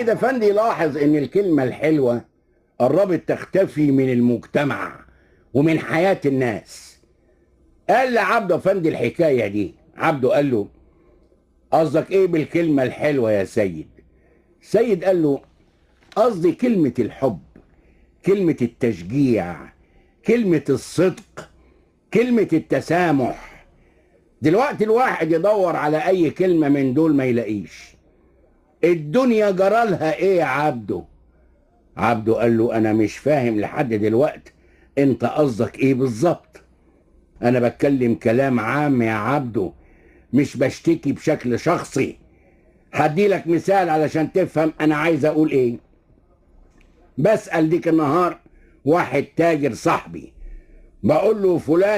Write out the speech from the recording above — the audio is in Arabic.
سيد افندي لاحظ ان الكلمة الحلوة قربت تختفي من المجتمع ومن حياة الناس. قال لعبده افندي الحكاية دي. عبده قال له: قصدك ايه بالكلمة الحلوة يا سيد؟ سيد قال له: قصدي كلمة الحب، كلمة التشجيع، كلمة الصدق، كلمة التسامح. دلوقتي الواحد يدور على اي كلمة من دول ما يلاقيش. الدنيا جرالها ايه يا عبده؟ عبده قال له: انا مش فاهم لحد دلوقتي انت قصدك ايه بالظبط. انا بتكلم كلام عام يا عبده، مش بشتكي بشكل شخصي. هدي لك مثال علشان تفهم انا عايز اقول ايه. بسأل ديك النهار واحد تاجر صاحبي، بقول له: فلان